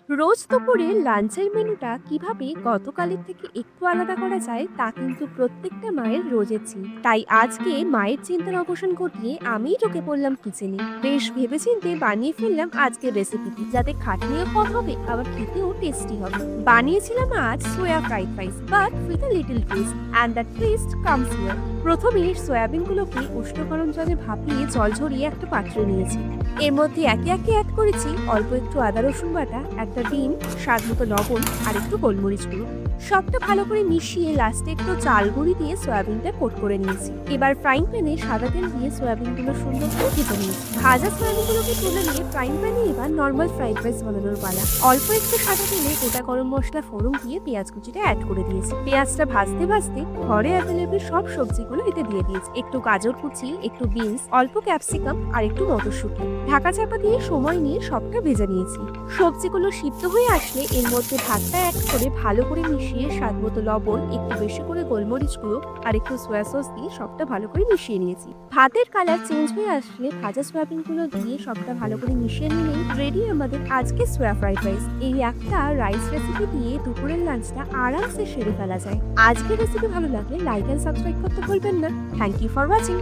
রোজ দুপুরে লাঞ্চের মেনুটা কিভাবে গতকালের থেকে একটু আলাদা করা যায় তা কিন্তু প্রত্যেকটা মায়ের রোজের চিন্তা। তাই আজকে মায়ের চিন্তার অবসান ঘটিয়ে আমিই ঢুকে পড়লাম কিচেনে। বেশ ভেবেচিন্তে বানিয়ে ফেললাম আজকের রেসিপিটি, যাতে খাটনিও কম হবে আবার খেতেও টেস্টি হবে। বানিয়েছিলাম আজ soya fried rice, but with a little twist, and the twist comes here. প্রথমে সয়াবিনগুলোকে উষ্ণ গরম জলে ভাপিয়ে জল ঝরিয়ে একটা পাত্রে নিয়েছি। এর মধ্যে একে একে অ্যাড করেছি অল্প একটু আদা রসুন বাটা, একটা ডিম, স্বাদ মতো লবণ আর একটু গোলমরিচ গুঁড়ো। সবটা ভালো করে মিশিয়ে লাস্টে একটু চাল গুঁড়ি দিয়ে সয়াবিনটা কোট করে নিয়েছি। এবার ফ্রাইং প্যানে সাদা তেল দিয়ে সয়াবিনগুলো সুন্দর করে ভেজে নিয়েছি। ভাজা সয়াবিনগুলোকে তুলে নিয়ে ফ্রাইং প্যানে এবার নর্মাল ফ্রাইড রাইস বানানোর পালা। অল্প একটু সাদা তেলে গোটা গরম মশলা ফোড়ন দিয়ে পেঁয়াজ কুচিটা অ্যাড করে দিয়েছি। পেঁয়াজটা ভাজতে ভাজতে ঘরে অ্যাভেলেবল সব সবজিগুলো এতে দিয়ে দিয়েছি। একটু গাজর কুচি, একটু বিনস, অল্প ক্যাপসিকাম আর একটু মটরশুঁটি। ঢাকা চাপা দিয়ে সময় নিয়ে সবটা ভেজে নিয়েছি। সবজিগুলো সিদ্ধ হয়ে আসলে এর মধ্যে ভাতটা অ্যাড করে ভালো করে মিশিয়ে স্বাদ মতো লবণ, একটু বেশি করে গোলমরিচ গুঁড়ো আর একটু সয়া সস দিয়ে সবটা ভালো করে মিশিয়ে নিয়েছি। ভাতের কালার চেঞ্জ হয়ে আসলে ভাজা সয়াবিনগুলো দিয়ে সবটা ভালো করে মিশিয়ে নিলেই রেডি আমাদের আজকে সোয়া ফ্রাইড রাইস। এই একটা রাইস রেসিপি দিয়ে দুপুরের লাঞ্চটা আরামসে সেরে ফেলা যায়। আজকের রেসিপি ভালো লাগলে লাইক এন্ড সাবস্ক্রাইব করতে ভুলবেন না। Thank you for watching.